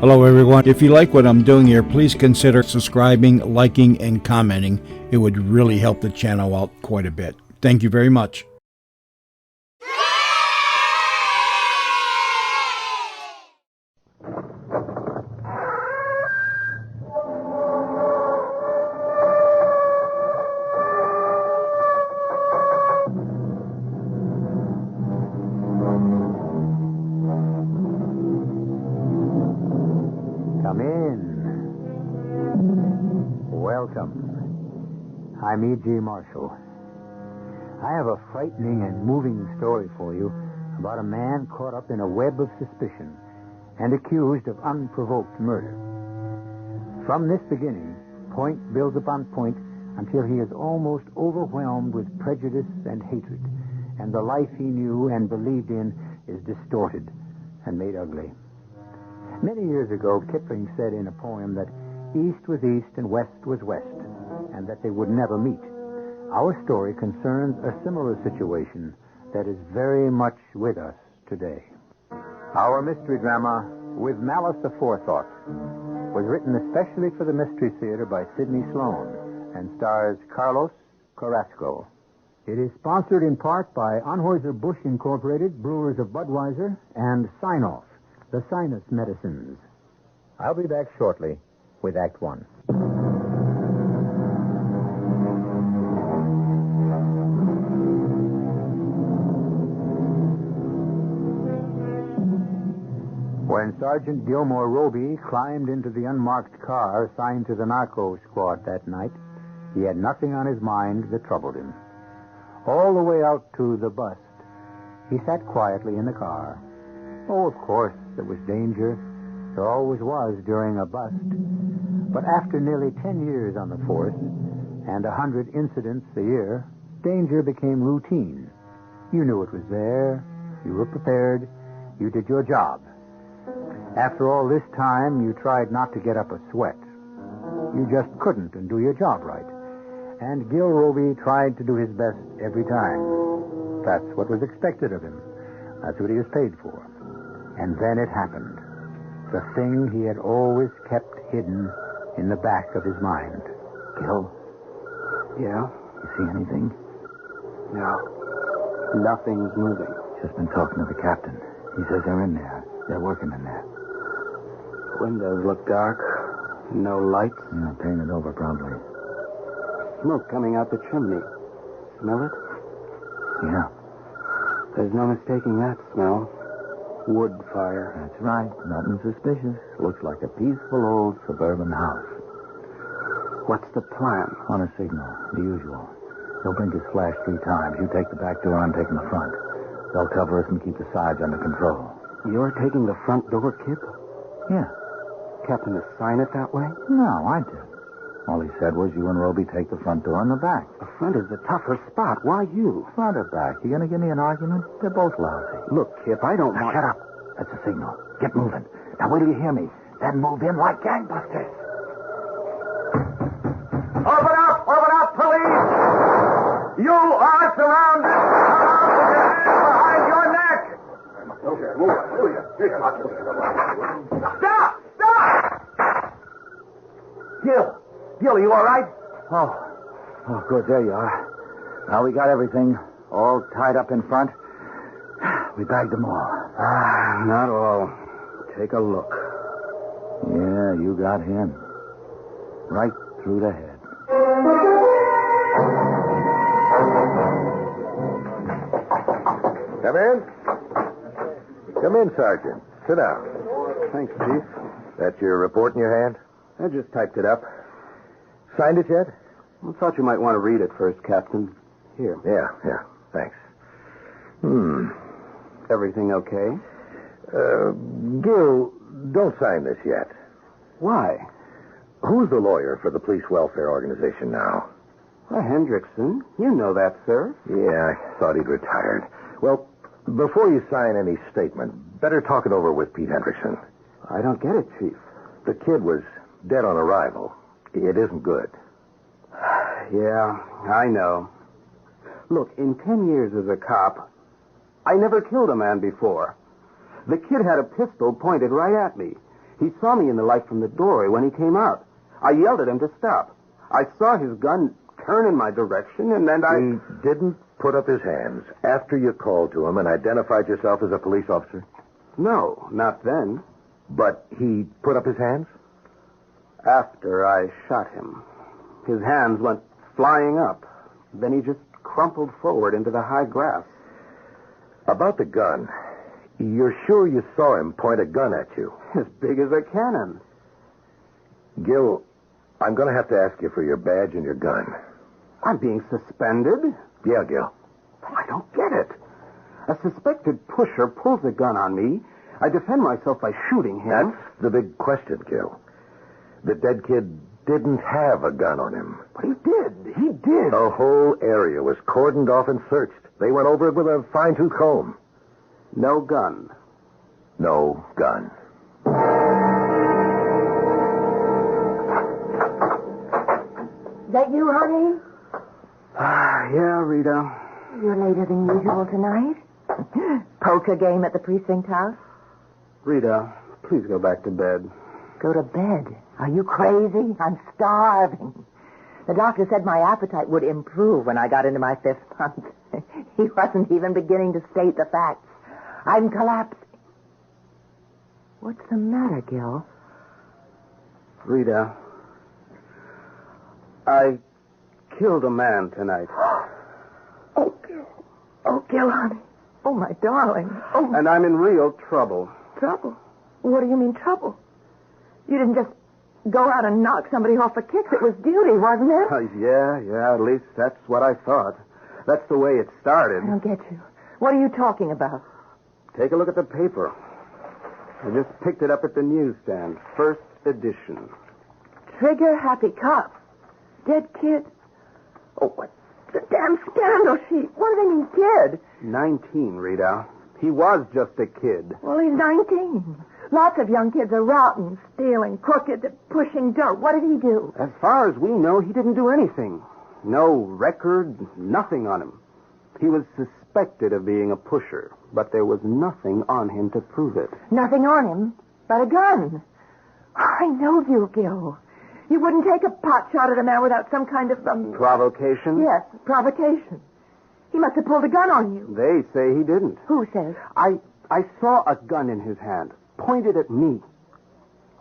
Hello, everyone. If you like what I'm doing here, please consider subscribing, liking, and commenting. It would really help the channel out quite a bit. Thank you very much. Come in. Welcome. I'm E.G. Marshall. I have a frightening and moving story for you about a man caught up in a web of suspicion and accused of unprovoked murder. From this beginning, point builds upon point until he is almost overwhelmed with prejudice and hatred, and the life he knew and believed in is distorted and made ugly. Many years ago, Kipling said in a poem that east was east and west was west, and that they would never meet. Our story concerns a similar situation that is very much with us today. Our mystery drama, With Malice, Aforethought, was written especially for the Mystery Theater by Sidney Sloan and stars Carrasco. It is sponsored in part by Anheuser-Busch Incorporated, Brewers of Budweiser, and Sign-Off, the sinus medicines. I'll be back shortly with Act One. When Sergeant Gilmore Roby climbed into the unmarked car assigned to the narco squad that night, he had nothing on his mind that troubled him. All the way out to the bust, he sat quietly in the car. Oh, of course, there was danger. There always was during a bust. But after nearly 10 years on the force and 100 incidents a year, danger became routine. You knew it was there. You were prepared. You did your job. After all this time, you tried not to get up a sweat. You just couldn't and do your job right. And Gil Roby tried to do his best every time. That's what was expected of him. That's what he was paid for. And then it happened. The thing he had always kept hidden in the back of his mind. Gil? Yeah? You see anything? No. Nothing's moving. Just been talking to the captain. He says they're in there. They're working in there. Windows look dark. No lights. Yeah, painted over, probably. Smoke coming out the chimney. Smell it? Yeah. There's no mistaking that smell. Wood fire. That's right. Nothing suspicious. Looks like a peaceful old suburban house. What's the plan? On a signal, the usual. He'll blink his flash 3 times. You take the back door, I'm taking the front. They'll cover us and keep the sides under control. You're taking the front door, Kip? Yeah. Captain assign it that way? No, I did. All he said was you and Roby take the front door and the back. The front is the tougher spot. Why you? Front or back? You gonna give me an argument? They're both lousy. Look, Kip, I don't Now, want... shut up. That's a signal. Get moving. Now, wait till you hear me. Then move in like gangbusters. Open up! Open up, police! You are surrounded! Come out with your hands behind your neck! Stop! Stop! Gil, are you all right? Oh, good. There you are. Now we got everything all tied up in front. We bagged them all. Not all. Take a look. Yeah, you got him. Right through the head. Come in. Come in, Sergeant. Sit down. Thanks, Chief. That's your report in your hand? I just typed it up. Signed it yet? I thought you might want to read it first, Captain. Here. Yeah. Thanks. Everything okay? Gil, don't sign this yet. Why? Who's the lawyer for the police welfare organization now? Why, Hendrickson. You know that, sir. Yeah, I thought he'd retired. Well, before you sign any statement, better talk it over with Pete Hendrickson. I don't get it, Chief. The kid was dead on arrival. It isn't good. Yeah, I know. Look, in 10 years as a cop, I never killed a man before. The kid had a pistol pointed right at me. He saw me in the light from the doorway when he came out. I yelled at him to stop. I saw his gun turn in my direction, and then He didn't put up his hands after you called to him and identified yourself as a police officer? No, not then. But he put up his hands? After I shot him. His hands went flying up. Then he just crumpled forward into the high grass. About the gun, you're sure you saw him point a gun at you? As big as a cannon. Gil, I'm going to have to ask you for your badge and your gun. I'm being suspended? Yeah, Gil. I don't get it. A suspected pusher pulls a gun on me. I defend myself by shooting him. That's the big question, Gil. The dead kid didn't have a gun on him. But he did. He did. The whole area was cordoned off and searched. They went over it with a fine-tooth comb. No gun. No gun. Is that you, honey? Yeah, Rita. You're later than usual tonight. Poker game at the precinct house? Rita, please go back to bed. Go to bed. Are you crazy? I'm starving. The doctor said my appetite would improve when I got into my 5th month. He wasn't even beginning to state the facts. I'm collapsing. What's the matter, Gil? Rita, I killed a man tonight. Oh, Gil. Oh, Gil, honey. Oh, my darling. Oh, And I'm in real trouble. trouble. What do you mean, trouble? You didn't just go out and knock somebody off for kicks. It was duty, wasn't it? Yeah, at least that's what I thought. That's the way it started. I don't get you. What are you talking about? Take a look at the paper. I just picked it up at the newsstand. First edition. Trigger Happy Cop. Dead kid. Oh, what the damn scandal sheet. What do they mean, kid? 19, Rita. He was just a kid. Well, he's 19. Lots of young kids are rotten, stealing, crooked, pushing dope. What did he do? As far as we know, he didn't do anything. No record, nothing on him. He was suspected of being a pusher, but there was nothing on him to prove it. Nothing on him but a gun. I know you, Gil. You wouldn't take a pot shot at a man without some kind of, Provocation? Yes, provocation. He must have pulled a gun on you. They say he didn't. Who says? I saw a gun in his hand, pointed at me,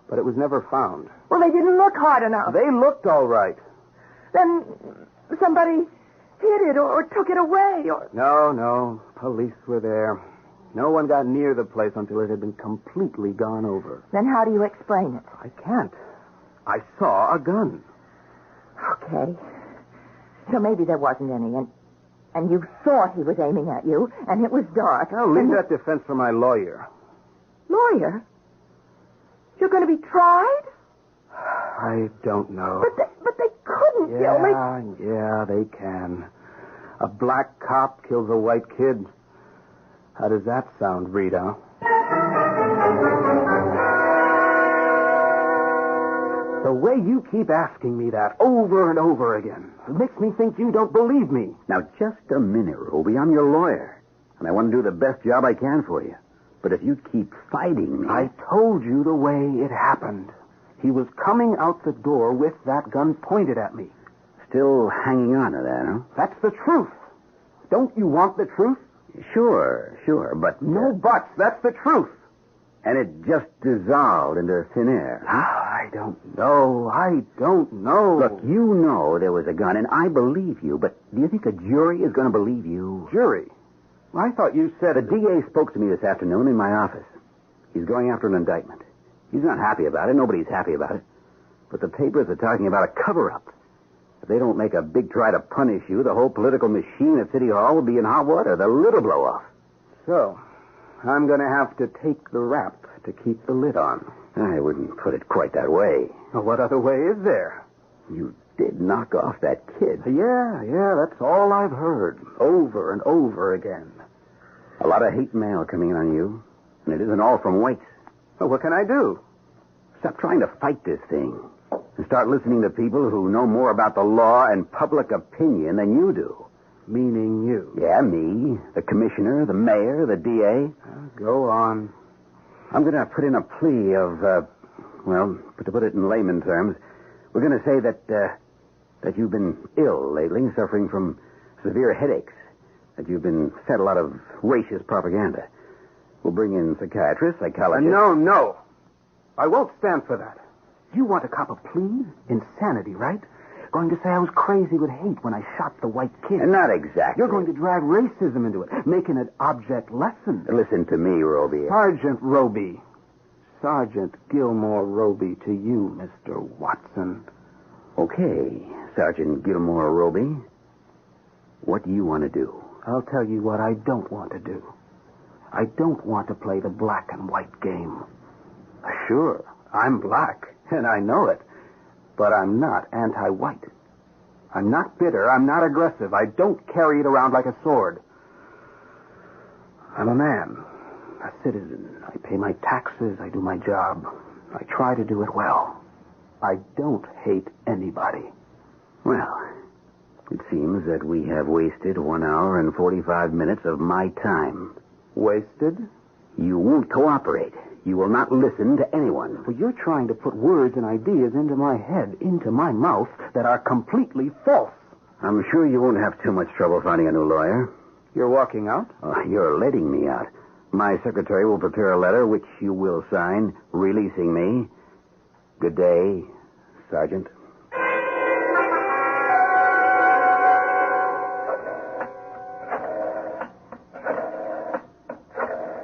but it was never found. Well, they didn't look hard enough. They looked all right. Then somebody hid it or took it away or... No. Police were there. No one got near the place until it had been completely gone over. Then how do you explain it? I can't. I saw a gun. Okay. So maybe there wasn't any, and you thought he was aiming at you, and it was dark. Now, leave that defense for my lawyer. Lawyer? You're going to be tried? I don't know. But they couldn't, Gil. Yeah, they can. A black cop kills a white kid. How does that sound, Rita? The way you keep asking me that over and over again, it makes me think you don't believe me. Now, just a minute, Ruby. I'm your lawyer, and I want to do the best job I can for you. But if you keep fighting me... I told you the way it happened. He was coming out the door with that gun pointed at me. Still hanging on to that, huh? That's the truth. Don't you want the truth? Sure, but... No buts. That's the truth. And it just dissolved into thin air. I don't know. Look, you know there was a gun, and I believe you, but do you think a jury is going to believe you? Jury? I thought you said... The DA spoke to me this afternoon in my office. He's going after an indictment. He's not happy about it. Nobody's happy about it. But the papers are talking about a cover-up. If they don't make a big try to punish you, the whole political machine at City Hall will be in hot water. The lid'll blow off. So, I'm going to have to take the rap to keep the lid on. I wouldn't put it quite that way. Well, what other way is there? You did knock off that kid. Yeah, that's all I've heard. Over and over again. A lot of hate mail coming in on you, and it isn't all from whites. Well, what can I do? Stop trying to fight this thing and start listening to people who know more about the law and public opinion than you do. Meaning you? Yeah, me, the commissioner, the mayor, the DA. Go on. I'm going to put in a plea of Well, to put it in layman terms, we're going to say that you've been ill lately, suffering from severe headaches, that you've been fed a lot of racist propaganda. We'll bring in psychiatrists, psychologists. No. I won't stand for that. You want a cop a plea? Insanity, right? Going to say I was crazy with hate when I shot the white kid. Not exactly. You're going to drag racism into it, making it object lesson. Listen to me, Roby. Sergeant Roby. Sergeant Gilmore Roby to you, Mr. Watson. Okay, Sergeant Gilmore Roby. What do you want to do? I'll tell you what I don't want to do. I don't want to play the black and white game. Sure, I'm black, and I know it. But I'm not anti-white. I'm not bitter. I'm not aggressive. I don't carry it around like a sword. I'm a man, a citizen. I pay my taxes. I do my job. I try to do it well. I don't hate anybody. Well, it seems that we have wasted 1 hour and 45 minutes of my time. Wasted? You won't cooperate. You will not listen to anyone. Well, you're trying to put words and ideas into my head, into my mouth, that are completely false. I'm sure you won't have too much trouble finding a new lawyer. You're walking out? Oh, you're letting me out. My secretary will prepare a letter which you will sign, releasing me. Good day, Sergeant.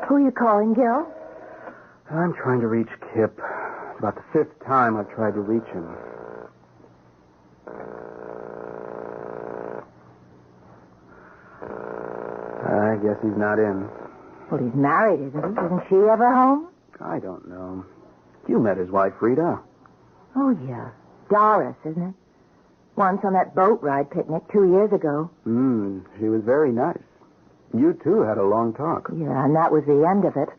Who are you calling, Gil? I'm trying to reach Kip. It's about the 5th time I've tried to reach him. I guess he's not in. Well, he's married, isn't he? Isn't she ever home? I don't know. You met his wife, Rita. Oh, yeah. Doris, isn't it? Once on that boat ride picnic 2 years ago. She was very nice. You, too, had a long talk. Yeah, and that was the end of it.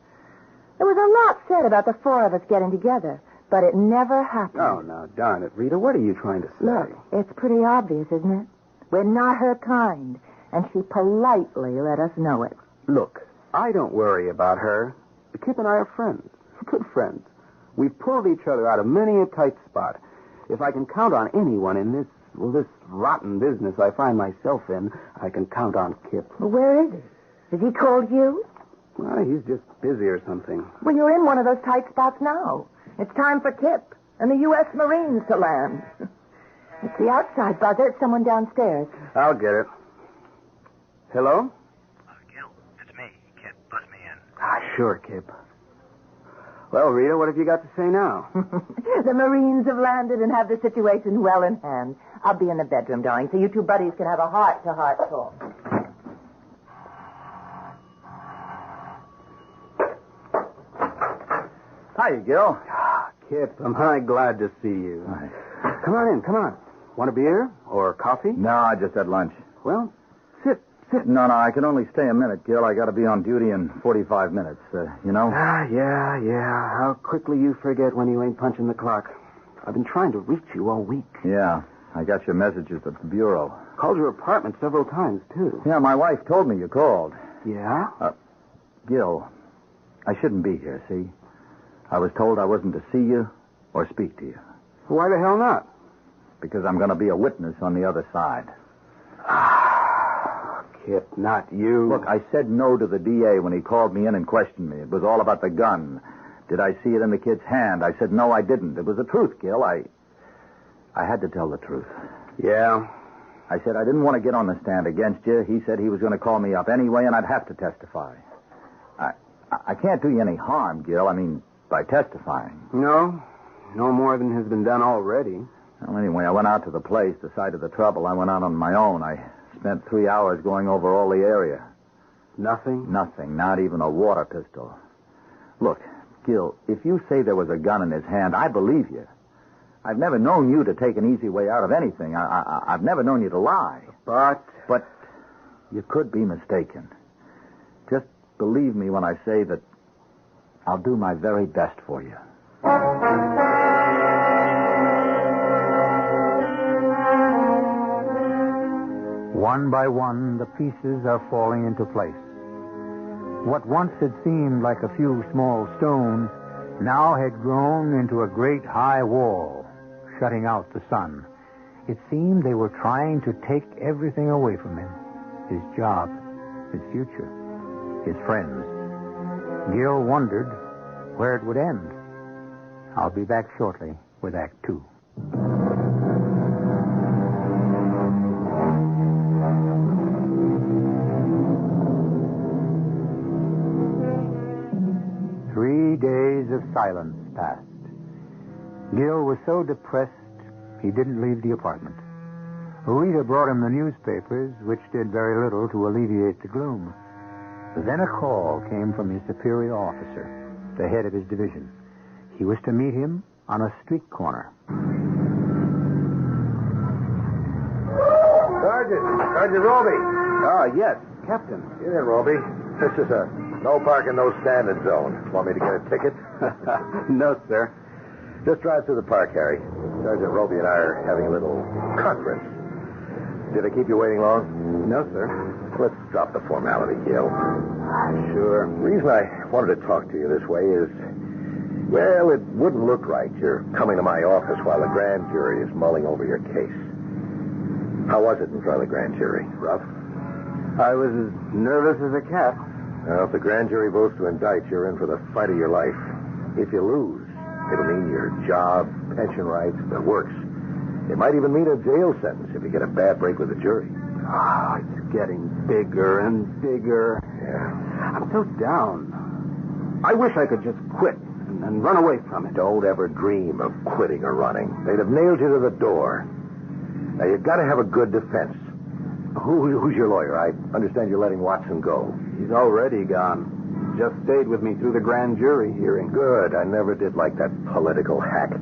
There was a lot said about the 4 of us getting together, but it never happened. Oh, now, darn it, Rita, what are you trying to say? Look, it's pretty obvious, isn't it? We're not her kind, and she politely let us know it. Look, I don't worry about her. Kip and I are friends. Good friends. We've pulled each other out of many a tight spot. If I can count on anyone in this rotten business I find myself in, I can count on Kip. Well, where is he? Has he called you? Well, he's just busy or something. Well, you're in one of those tight spots now. It's time for Kip and the U.S. Marines to land. It's the outside buzzer. It's someone downstairs. I'll get it. Hello? Gil, it's me. Kip, buzz me in. Sure, Kip. Well, Rita, what have you got to say now? The Marines have landed and have the situation well in hand. I'll be in the bedroom, darling, so you two buddies can have a heart-to-heart talk. Hi, Gil. Kip, am I glad to see you. Hi. Come on in, come on. Want a beer or coffee? No, I just had lunch. Well, sit. No, I can only stay a minute, Gil. I got to be on duty in 45 minutes, you know? Yeah. How quickly you forget when you ain't punching the clock. I've been trying to reach you all week. Yeah, I got your messages at the bureau. Called your apartment several times, too. Yeah, my wife told me you called. Yeah? Gil, I shouldn't be here, see? I was told I wasn't to see you or speak to you. Why the hell not? Because I'm going to be a witness on the other side. Kip, not you. Look, I said no to the DA when he called me in and questioned me. It was all about the gun. Did I see it in the kid's hand? I said, no, I didn't. It was the truth, Gil. I had to tell the truth. Yeah? I said I didn't want to get on the stand against you. He said he was going to call me up anyway, and I'd have to testify. I can't do you any harm, Gil. I mean, by testifying. No more than has been done already. Well, anyway, I went out to the place, the site of the trouble. I went out on my own. I spent 3 hours going over all the area. Nothing? Nothing, not even a water pistol. Look, Gil, if you say there was a gun in his hand, I believe you. I've never known you to take an easy way out of anything. I've never known you to lie. But you could be mistaken. Just believe me when I say that I'll do my very best for you. One by one, the pieces are falling into place. What once had seemed like a few small stones now had grown into a great high wall, shutting out the sun. It seemed they were trying to take everything away from him. His job, his future, his friends. Gil wondered where it would end. I'll be back shortly with Act 2. Days of silence passed. Gil was so depressed he didn't leave the apartment. Rita brought him the newspapers, which did very little to alleviate the gloom. Then a call came from his superior officer, the head of his division. He was to meet him on a street corner. Sergeant Roby. Ah, yes, Captain. Get in, Roby. This is a no parking, no standing zone. Want me to get a ticket? No, sir. Just drive through the park, Harry. Sergeant Roby and I are having a little conference. Did I keep you waiting long? No, sir. Let's drop the formality, Gil. Sure. The reason I wanted to talk to you this way is, well, it wouldn't look right. You're coming to my office while the grand jury is mulling over your case. How was it in front of the grand jury? Rough? I was as nervous as a cat. Well, if the grand jury votes to indict, you're in for the fight of your life. If you lose, it'll mean your job, pension rights, the works. It might even mean a jail sentence if you get a bad break with the jury. Oh, it's getting bigger and bigger. Yeah. I'm so down. I wish I could just quit and run away from it. Don't ever dream of quitting or running. They'd have nailed you to the door. Now, you've got to have a good defense. Who's your lawyer? I understand you're letting Watson go. He's already gone. Just stayed with me through the grand jury hearing. Good. I never did like that political hack.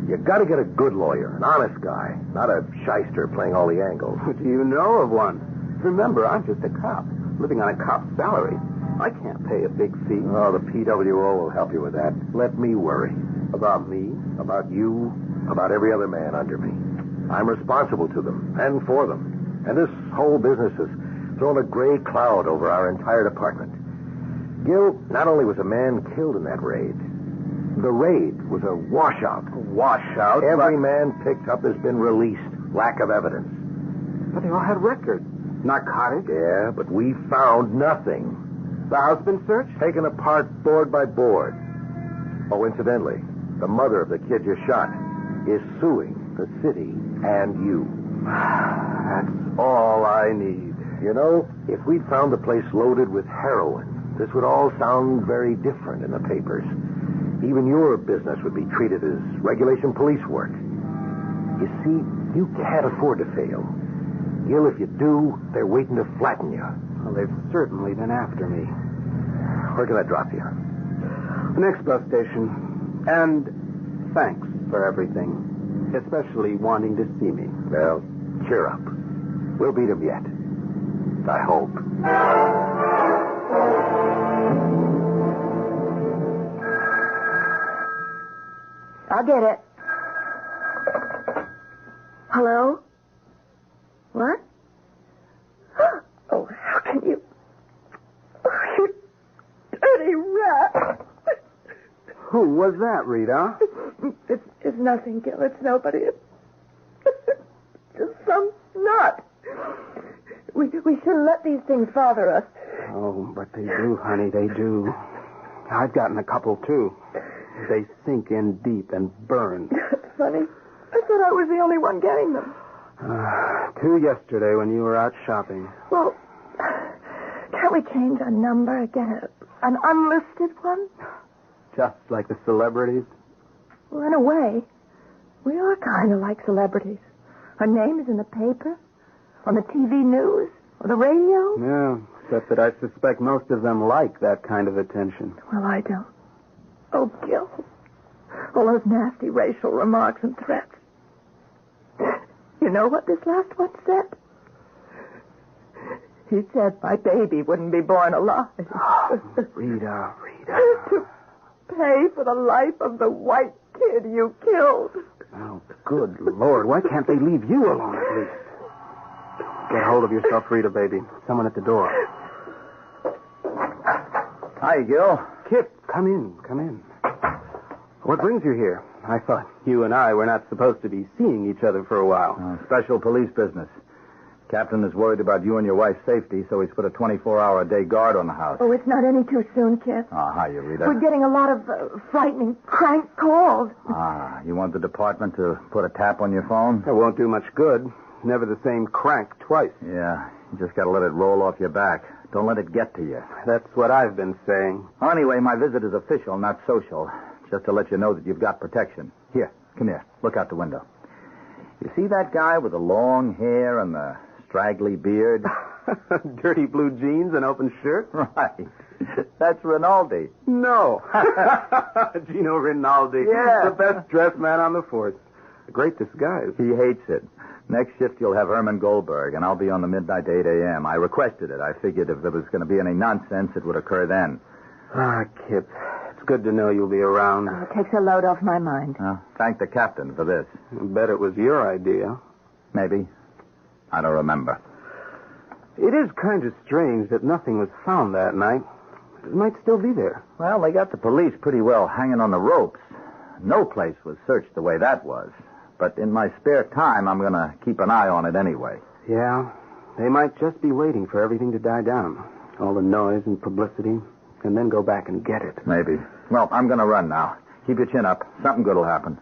You got to get a good lawyer, an honest guy, not a shyster playing all the angles. Do you know of one? Remember, I'm just a cop, living on a cop's salary. I can't pay a big fee. Oh, the PWO will help you with that. Let me worry. About me? About you, about every other man under me. I'm responsible to them and for them. And this whole business has thrown a gray cloud over our entire department. Gil, not only was a man killed in that raid, the raid was a washout. A washout? Every man picked up has been released. Lack of evidence. But they all had records. Narcotics? Yeah, but we found nothing. The house been searched? Taken apart board by board. Oh, incidentally, the mother of the kid you shot is suing the city and you. That's all I need. You know, if we'd found the place loaded with heroin, this would all sound very different in the papers. Even your business would be treated as regulation police work. You see, you can't afford to fail. Gil, if you do, they're waiting to flatten you. Well, they've certainly been after me. Where can I drop you? The next bus station. And thanks for everything. Especially wanting to see me. Well, cheer up. We'll beat him yet. I hope. I'll get it. Hello? What? Oh, how can you... Oh, you dirty rat. Who was that, Rita? It's nothing, Gil. It's nobody. It's just some snot. We shouldn't let these things bother us. Oh, but they do, honey, they do. I've gotten a couple, too. They sink in deep and burn. That's funny. I thought I was the only one getting them. 2 yesterday when you were out shopping. Well, can't we change our number, get an unlisted one? Just like the celebrities? Well, in a way, we are kind of like celebrities. Our name is in the paper, on the TV news, or the radio. Yeah, except that I suspect most of them like that kind of attention. Well, I don't. Oh, Gil. All those nasty racial remarks and threats. You know what this last one said? He said my baby wouldn't be born alive. Oh, Rita. To pay for the life of the white kid you killed. Oh, good Lord. Why can't they leave you alone at least? Get hold of yourself, Rita, baby. Someone at the door. Hi, Gil. Kip, come in. What brings you here? I thought you and I were not supposed to be seeing each other for a while. Special police business. Captain is worried about you and your wife's safety, so he's put a 24-hour-a-day guard on the house. Oh, it's not any too soon, Kip. Hi, Rita. We're getting a lot of frightening crank calls. You want the department to put a tap on your phone? It won't do much good. Never the same crank twice. Yeah, you just got to let it roll off your back. Don't let it get to you. That's what I've been saying. Anyway, my visit is official, not social. Just to let you know that you've got protection. Here, come here. Look out the window. You see that guy with the long hair and the straggly beard? Dirty blue jeans and open shirt? Right. That's Rinaldi. No. Gino Rinaldi. Yeah. The best dressed man on the force. A great disguise. He hates it. Next shift, you'll have Herman Goldberg, and I'll be on the midnight 8 a.m. I requested it. I figured if there was going to be any nonsense, it would occur then. Kip, it's good to know you'll be around. It takes a load off my mind. Thank the captain for this. I bet it was your idea. Maybe. I don't remember. It is kind of strange that nothing was found that night. It might still be there. Well, they got the police pretty well hanging on the ropes. No place was searched the way that was. But in my spare time, I'm going to keep an eye on it anyway. Yeah, they might just be waiting for everything to die down. All the noise and publicity, and then go back and get it. Maybe. Well, I'm going to run now. Keep your chin up. Something good will happen.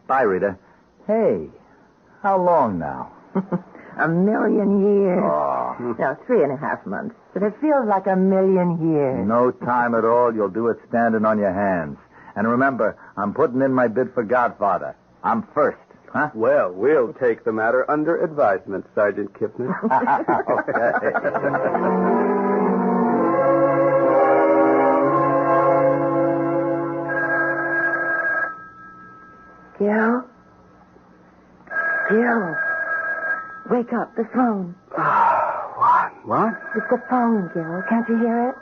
Bye, Rita. Hey, how long now? 1,000,000 years. Oh. No, 3.5 months. But it feels like 1,000,000 years. No time at all. You'll do it standing on your hands. And remember, I'm putting in my bid for Godfather. I'm first. Huh? Well, we'll take the matter under advisement, Sergeant Kipnis. Gil? Gil? Wake up, the phone. What? It's the phone, Gil. Can't you hear it?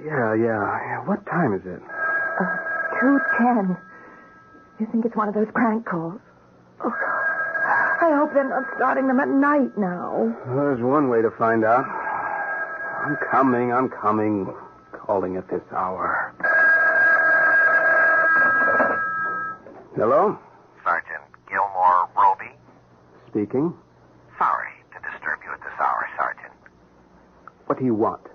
Yeah. What time is it? 2:10. You think it's one of those crank calls? Oh, I hope they're not starting them at night now. Well, there's one way to find out. I'm coming. Calling at this hour. Hello? Sergeant Gilmore Roby? Speaking. Sorry to disturb you at this hour, Sergeant. What do you want?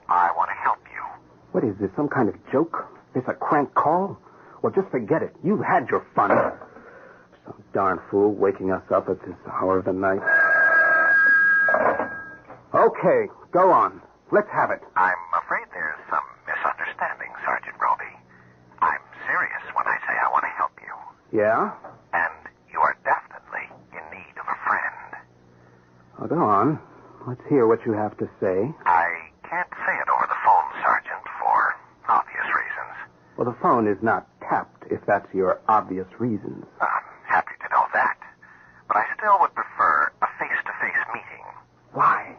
I want to help you. What is this, some kind of joke? This a crank call? Well, just forget it. You've had your fun. Some darn fool waking us up at this hour of the night. Okay, go on. Let's have it. I'm afraid there's some misunderstanding, Sergeant Roby. I'm serious when I say I want to help you. Yeah? And you are definitely in need of a friend. Well, go on. Let's hear what you have to say. I can't say it over the phone, Sergeant, for obvious reasons. Well, the phone is not tapped, if that's your obvious reasons. I'm happy to know that. But I still would prefer a face-to-face meeting. Why?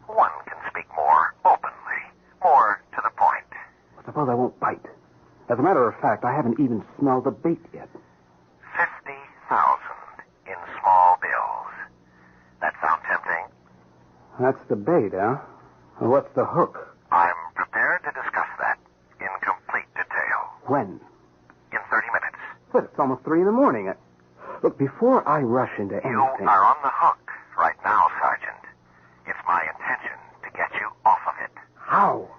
One can speak more openly, more to the point. Well, suppose I won't bite. As a matter of fact, I haven't even smelled the bait yet. 50,000 in small bills. That sound tempting? That's the bait, huh? Well, what's the hook? I'm prepared to discuss that in complete detail. When? In 30 minutes. But it's almost 3 a.m. Look, before I rush into anything... You are on the hook right now, Sergeant. It's my intention to get you off of it. How?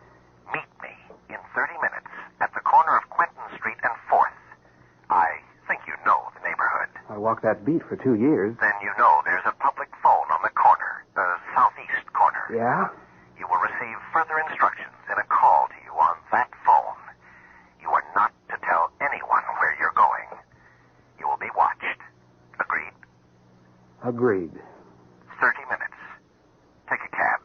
Meet me in 30 minutes at the corner of Quentin Street and 4th. I think you know the neighborhood. I walked that beat for 2 years. Then you know there's a public phone on the corner, the southeast corner. Yeah? You will receive further instructions in a call to you on that phone. You are not to tell anyone where you're going. You will be watched. Agreed? Agreed. 30 minutes. Take a cab.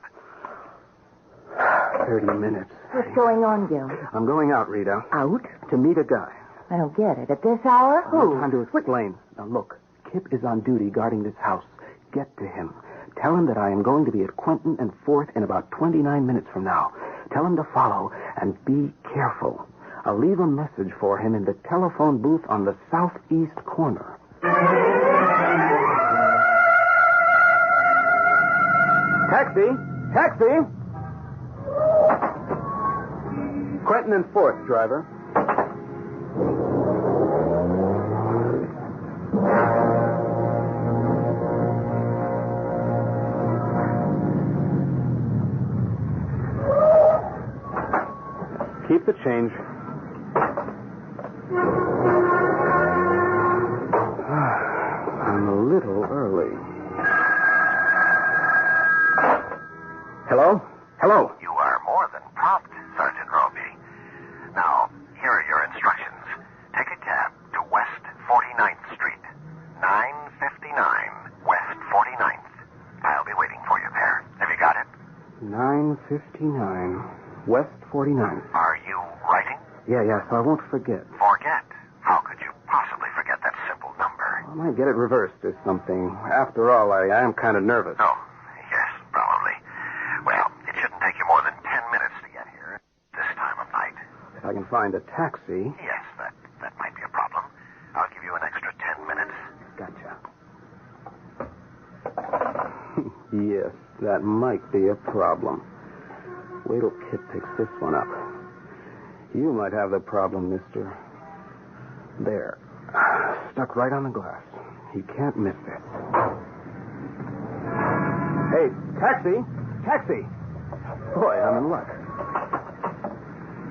30 minutes. What's going on, Gil? I'm going out, Rita. Out? To meet a guy. I don't get it. At this hour? No time to explain. Now, look. Kip is on duty guarding this house. Get to him. Tell him that I am going to be at Quentin and 4th in about 29 minutes from now. Tell him to follow and be careful. I'll leave a message for him in the telephone booth on the southeast corner. Taxi! Taxi! Quentin and 4th, driver. change. I'm a little early. Hello? Hello? You are more than prompt, Sergeant Roby. Now, here are your instructions. Take a cab to West 49th Street, 959 West 49th. I'll be waiting for you there. Have you got it? 959 West 49th. Are you writing? Yeah, so I won't forget. Forget? How could you possibly forget that simple number? I might get it reversed or something. After all, I am kind of nervous. Oh, yes, probably. Well, it shouldn't take you more than 10 minutes to get here this time of night. If I can find a taxi. Yes, that might be a problem. I'll give you an extra 10 minutes. Gotcha. Yes, that might be a problem. Wait till Kit picks this one up. You might have the problem, mister. There. Stuck right on the glass. He can't miss this. Hey, taxi! Taxi! Boy, I'm in luck.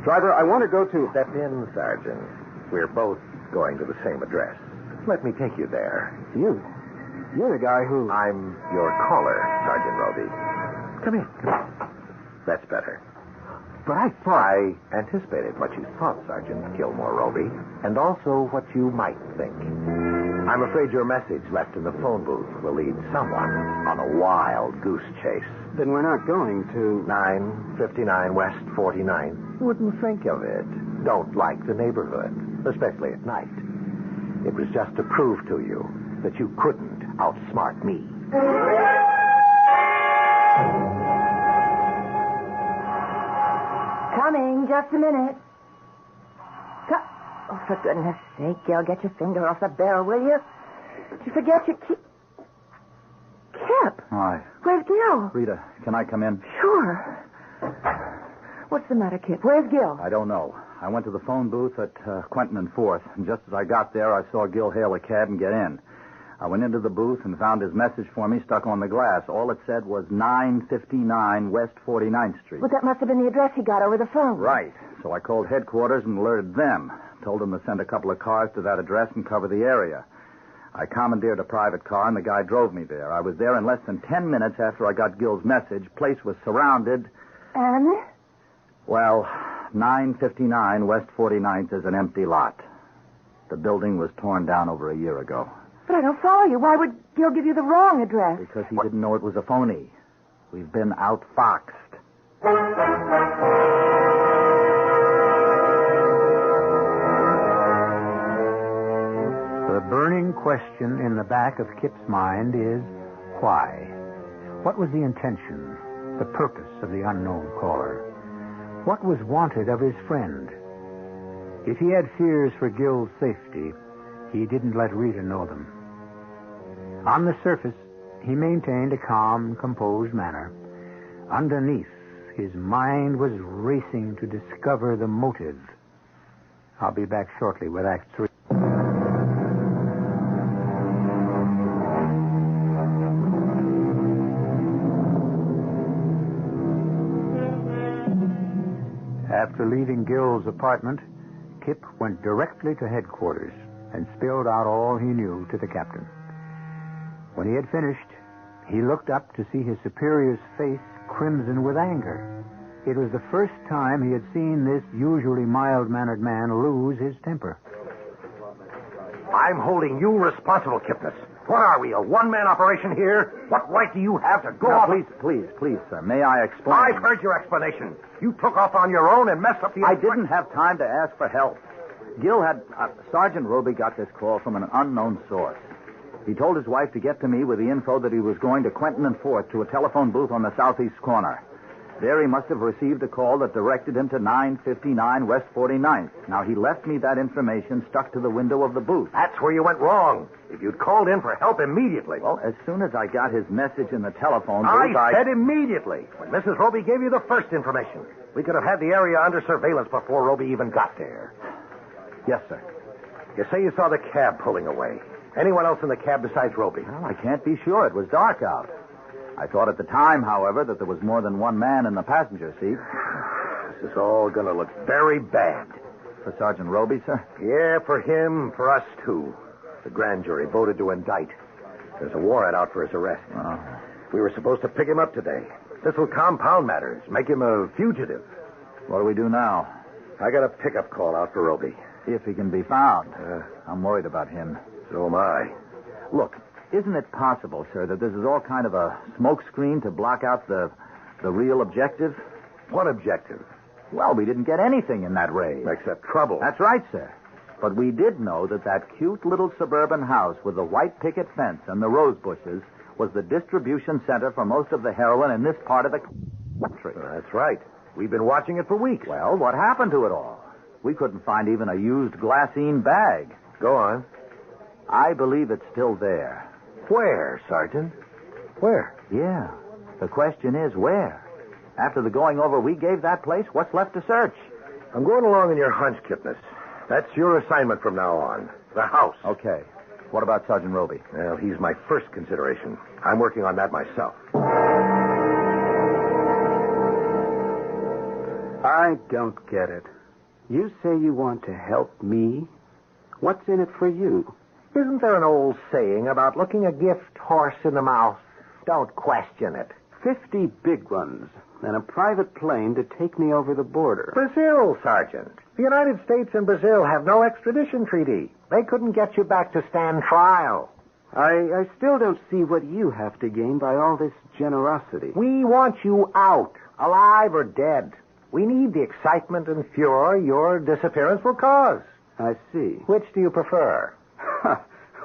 Driver, I want to go to... Step in, Sergeant. We're both going to the same address. Let me take you there. You're the guy who... I'm your caller, Sergeant Roby. Come in. That's better. But I thought... I anticipated what you thought, Sergeant Gilmore Roby, and also what you might think. I'm afraid your message left in the phone booth will lead someone on a wild goose chase. Then we're not going to... 959 West 49. Wouldn't think of it. Don't like the neighborhood, especially at night. It was just to prove to you that you couldn't outsmart me. Coming, just a minute. Oh, for goodness sake, Gil, get your finger off the barrel, will you? Did you forget your key? Kip! Hi. Where's Gil? Rita, can I come in? Sure. What's the matter, Kip? Where's Gil? I don't know. I went to the phone booth at Quentin and 4th, and just as I got there, I saw Gil hail a cab and get in. I went into the booth and found his message for me stuck on the glass. All it said was 959 West 49th Street. Well, that must have been the address he got over the phone. Right. So I called headquarters and alerted them. Told them to send a couple of cars to that address and cover the area. I commandeered a private car, and the guy drove me there. I was there in less than 10 minutes after I got Gil's message. Place was surrounded. And? Well, 959 West 49th is an empty lot. The building was torn down over a year ago. But I don't follow you. Why would Gil give you the wrong address? Because he didn't know it was a phony. We've been outfoxed. The burning question in the back of Kip's mind is, why? What was the intention, the purpose of the unknown caller? What was wanted of his friend? If he had fears for Gil's safety, he didn't let Rita know them. On the surface, he maintained a calm, composed manner. Underneath, his mind was racing to discover the motive. I'll be back shortly with Act 3. After leaving Gil's apartment, Kip went directly to headquarters and spilled out all he knew to the captain. When he had finished, he looked up to see his superior's face crimson with anger. It was the first time he had seen this usually mild-mannered man lose his temper. I'm holding you responsible, Kipnis. What are we, a one-man operation here? What right do you have to go off? Please, sir. May I explain? I've heard your explanation. You took off on your own and messed up the... I didn't have time to ask for help. Gil had... Sergeant Roby got this call from an unknown source. He told his wife to get to me with the info that he was going to Quentin and 4th to a telephone booth on the southeast corner. There he must have received a call that directed him to 959 West 49th. Now, he left me that information stuck to the window of the booth. That's where you went wrong. If you'd called in for help immediately... Well, as soon as I got his message in the telephone booth, I said immediately. When Mrs. Roby gave you the first information. We could have had the area under surveillance before Roby even got there. Yes, sir. You say you saw the cab pulling away. Anyone else in the cab besides Roby? Well, I can't be sure. It was dark out. I thought at the time, however, that there was more than one man in the passenger seat. This is all going to look very bad. For Sergeant Roby, sir? Yeah, for him, for us, too. The grand jury voted to indict. There's a warrant out for his arrest. Oh. We were supposed to pick him up today. This will compound matters, make him a fugitive. What do we do now? I got a pickup call out for Roby. If he can be found. I'm worried about him. So am I. Look, isn't it possible, sir, that this is all kind of a smokescreen to block out the real objective? What objective? Well, we didn't get anything in that raid. Except trouble. That's right, sir. But we did know that cute little suburban house with the white picket fence and the rose bushes was the distribution center for most of the heroin in this part of the country. That's right. We've been watching it for weeks. Well, what happened to it all? We couldn't find even a used glassine bag. Go on. I believe it's still there. Where, Sergeant? Where? Yeah. The question is, where? After the going over we gave that place, what's left to search? I'm going along in your hunch, Kipnis. That's your assignment from now on. The house. Okay. What about Sergeant Roby? Well, he's my first consideration. I'm working on that myself. I don't get it. You say you want to help me? What's in it for you? Isn't there an old saying about looking a gift horse in the mouth? Don't question it. 50 big ones and a private plane to take me over the border. Brazil, Sergeant. The United States and Brazil have no extradition treaty. They couldn't get you back to stand trial. I still don't see what you have to gain by all this generosity. We want you out, alive or dead. We need the excitement and furor your disappearance will cause. I see. Which do you prefer?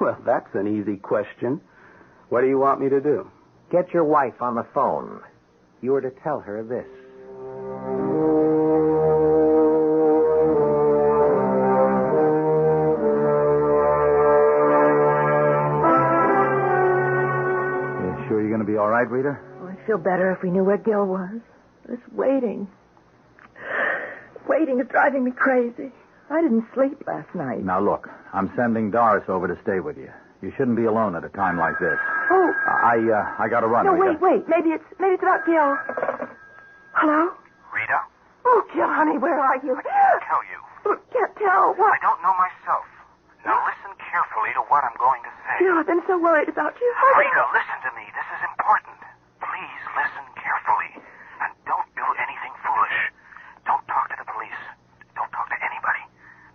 Well, that's an easy question. What do you want me to do? Get your wife on the phone. You are to tell her this. You sure you're going to be all right, Rita? Oh, I'd feel better if we knew where Gil was. This waiting. Waiting is driving me crazy. I didn't sleep last night. Now, look, I'm sending Doris over to stay with you. You shouldn't be alone at a time like this. Oh. I got to run, No, Rita. wait. Maybe it's about Gil. Hello? Rita? Oh, Gil, honey, where are you? I'll tell you. Oh, can't tell. What? I don't know myself. Now listen carefully to what I'm going to say. Gil, I've been so worried about you. Hurry. Rita, listen to me. This is important. Please listen carefully. And don't do anything foolish. Don't talk to the police. Don't talk to anybody.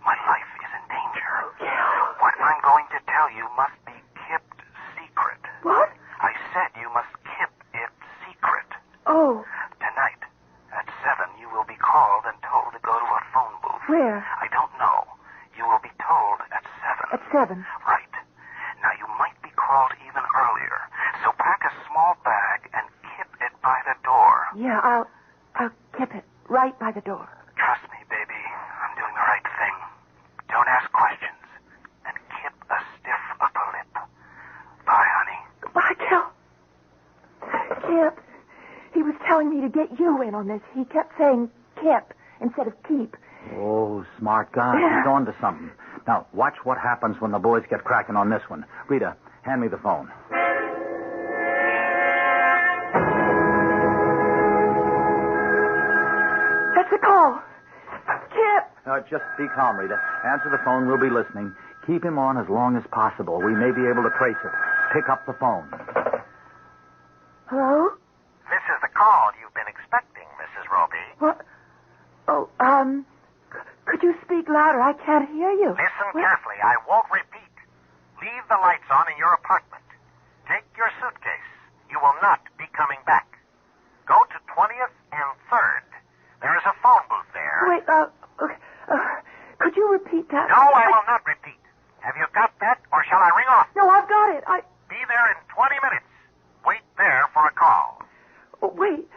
My life is in danger. Gil. What I'm going to tell you must be kept secret. What? I said you must keep it secret. Oh. Tonight, at 7, you will be called and told to go to a phone booth. Where? I don't know. You will be told at 7. At 7? Right. Now, you might be called even earlier. So pack a small bag and keep it by the door. Yeah, I'll keep it right by the door. Trust me, baby. I'm doing the right thing. Don't ask questions. And keep a stiff upper lip. Bye, honey. Goodbye, Gil. Kip. He was telling me to get you in on this. He kept saying Kip instead of keep. Oh, smart guy. He's on to something. Now, watch what happens when the boys get cracking on this one. Rita, hand me the phone. That's a call. Kip. Just be calm, Rita. Answer the phone. We'll be listening. Keep him on as long as possible. We may be able to trace it. Pick up the phone. Hello? This is the call you've been expecting, Mrs. Roby. What? Oh, could you speak louder? I can't hear you. Listen carefully. I won't repeat. Leave the lights on in your apartment. Take your suitcase. You will not be coming back. Go to 20th and 3rd. There is a phone booth there. Wait, could you repeat that? No, I will not repeat. Have you got that, or shall I ring off? No, I've got it. Be there in 20 minutes. Wait there for a call. Oh, wait,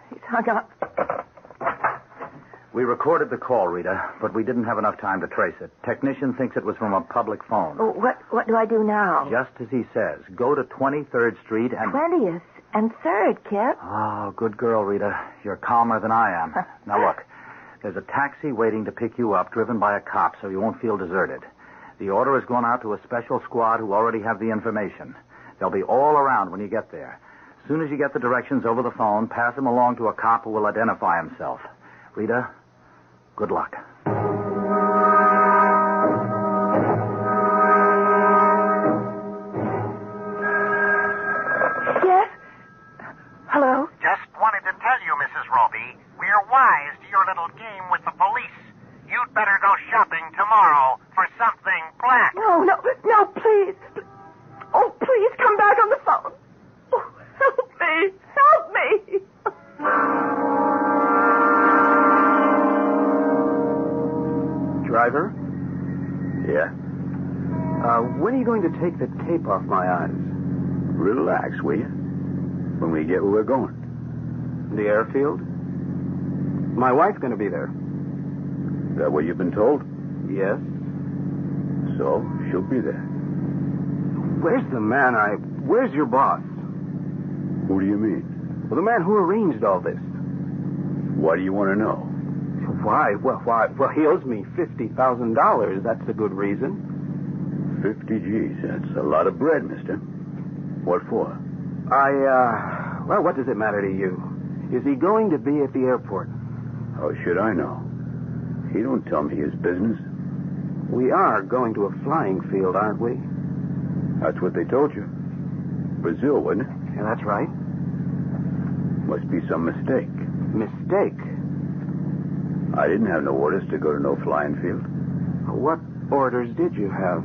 He's hung up. We recorded the call, Rita, but we didn't have enough time to trace it. Technician thinks it was from a public phone. Oh, what do I do now? Just as he says. Go to 23rd Street and... 20th and 3rd, Kip. Oh, good girl, Rita. You're calmer than I am. Now, look. There's a taxi waiting to pick you up, driven by a cop, so you won't feel deserted. The order has gone out to a special squad who already have the information. They'll be all around when you get there. As soon as you get the directions over the phone, pass them along to a cop who will identify himself. Rita, good luck. Yes? Hello? Just wanted to tell you, Mrs. Roby, we're wise to your little game with the police. You'd better go shopping tomorrow for something black. No, please. Oh, please come back on the phone. Oh, help me. Help me. Driver? Yeah? When are you going to take the tape off my eyes? Relax, will you? When we get where we're going. The airfield? My wife's going to be there. Is that what you've been told? Yes. So, she'll be there. Where's the man Where's your boss? Who do you mean? Well, the man who arranged all this. Why do you want to know? Why? Well, he owes me $50,000. That's a good reason. 50 G's. That's a lot of bread, mister. What for? Well, what does it matter to you? Is he going to be at the airport? How should I know? He don't tell me his business. We are going to a flying field, aren't we? That's what they told you. Brazil, wasn't it? Yeah, that's right. Must be some mistake. Mistake? I didn't have no orders to go to no flying field. What orders did you have?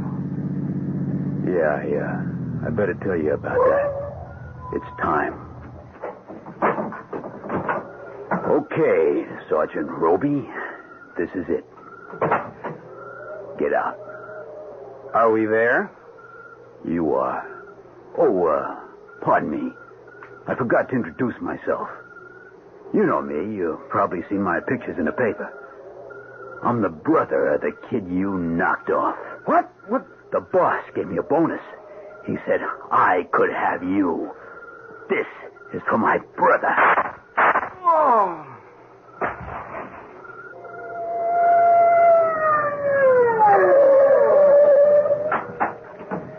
Yeah. I better tell you about that. It's time. Okay, Sergeant Roby. This is it. Get out. Are we there? You are. Oh, pardon me. I forgot to introduce myself. You know me. You've probably seen my pictures in the paper. I'm the brother of the kid you knocked off. What? The boss gave me a bonus. He said I could have you. This is for my brother. Oh!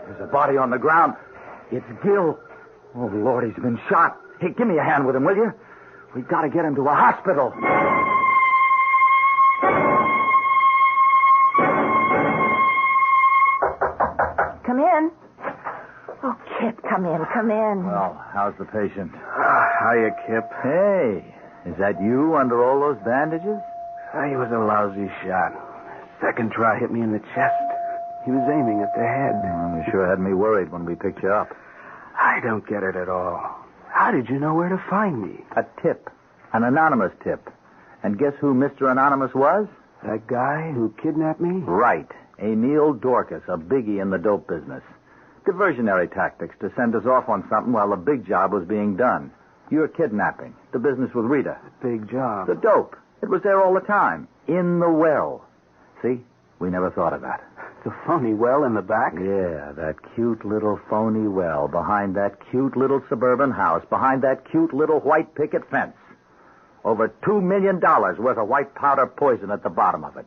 There's a body on the ground. It's Gil. Oh, Lord, he's been shot. Hey, give me a hand with him, will you? We've got to get him to a hospital. Come in. Oh, Kip, come in. Well, how's the patient? Hiya, Kip. Hey, is that you under all those bandages? He was a lousy shot. Second try hit me in the chest. He was aiming at the head. Well, you sure had me worried when we picked you up. I don't get it at all. How did you know where to find me? A tip. An anonymous tip. And guess who Mr. Anonymous was? That guy who kidnapped me? Right. Emil Dorcas, a biggie in the dope business. Diversionary tactics to send us off on something while the big job was being done. Your kidnapping. The business with Rita. Big job. The dope. It was there all the time. In the well. See? We never thought of that. The phony well in the back? Yeah, that cute little phony well behind that cute little suburban house, behind that cute little white picket fence. Over $2 million worth of white powder poison at the bottom of it.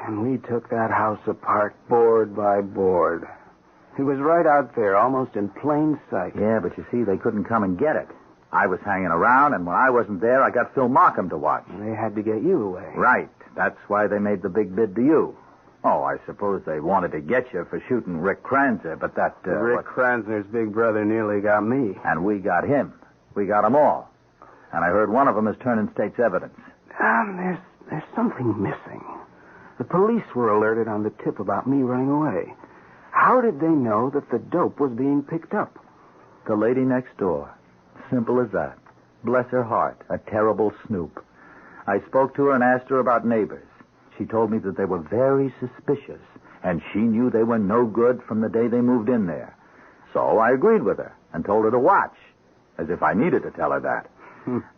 And we took that house apart board by board. It was right out there, almost in plain sight. Yeah, but you see, they couldn't come and get it. I was hanging around, and when I wasn't there, I got Phil Markham to watch. They had to get you away. Right. That's why they made the big bid to you. Oh, I suppose they wanted to get you for shooting Rick Kranzer, but that... Rick Kranzner's big brother nearly got me. And we got him. We got them all. And I heard one of them is turning state's evidence. There's something missing. The police were alerted on the tip about me running away. How did they know that the dope was being picked up? The lady next door. Simple as that. Bless her heart. A terrible snoop. I spoke to her and asked her about neighbors. She told me that they were very suspicious, and she knew they were no good from the day they moved in there. So I agreed with her and told her to watch, as if I needed to tell her that.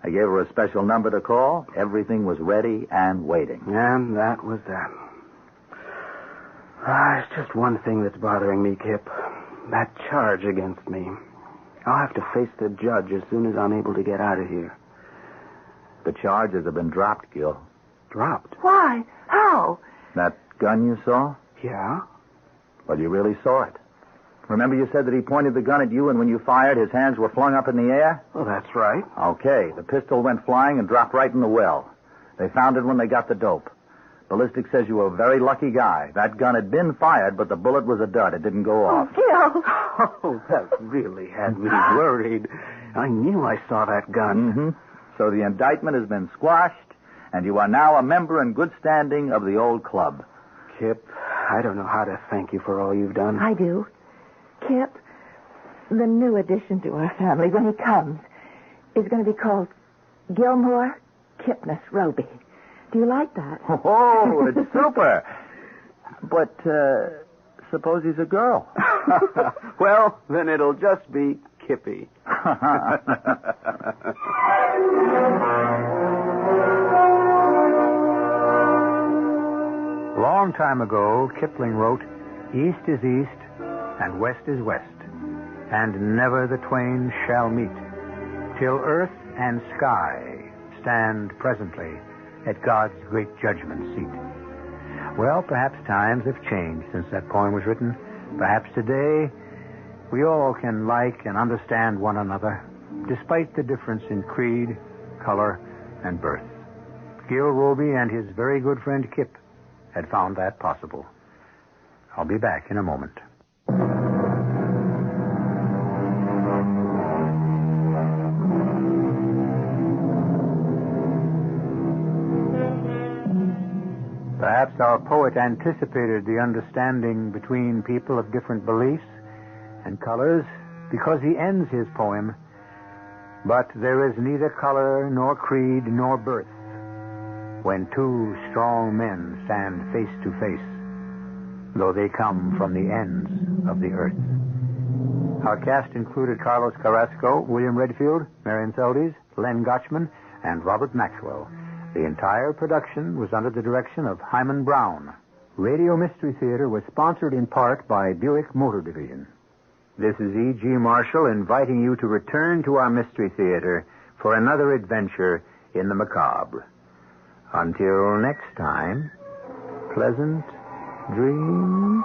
I gave her a special number to call. Everything was ready and waiting. And that was that. It's just one thing that's bothering me, Kip. That charge against me. I'll have to face the judge as soon as I'm able to get out of here. The charges have been dropped, Gil. Dropped? Why? How? That gun you saw? Yeah? Well, you really saw it. Remember you said that he pointed the gun at you, and when you fired, his hands were flung up in the air? Well, that's right. Okay. The pistol went flying and dropped right in the well. They found it when they got the dope. Ballistic says you were a very lucky guy. That gun had been fired, but the bullet was a dud. It didn't go off. Gil! Oh, that really had me worried. I knew I saw that gun. Mm-hmm. So the indictment has been squashed, and you are now a member in good standing of the old club. Kip, I don't know how to thank you for all you've done. I do. Kip, the new addition to our family, when he comes, is going to be called Gilmore Kipnis Roby. Do you like that? Oh, it's super. But, suppose he's a girl. Well, then it'll just be Kippy. Long time ago, Kipling wrote, "East is east, and west is west, and never the twain shall meet, till earth and sky stand presently at God's great judgment seat." Well, perhaps times have changed since that poem was written. Perhaps today we all can like and understand one another, despite the difference in creed, color, and birth. Gil Roby and his very good friend Kip had found that possible. I'll be back in a moment. Perhaps our poet anticipated the understanding between people of different beliefs and colors because he ends his poem, "But there is neither color nor creed nor birth when two strong men stand face to face, though they come from the ends of the earth." Our cast included Carlos Carrasco, William Redfield, Marian Seldes, Len Gochman, and Robert Maxwell. The entire production was under the direction of Hyman Brown. Radio Mystery Theater was sponsored in part by Buick Motor Division. This is E.G. Marshall inviting you to return to our Mystery Theater for another adventure in the macabre. Until next time, pleasant dreams.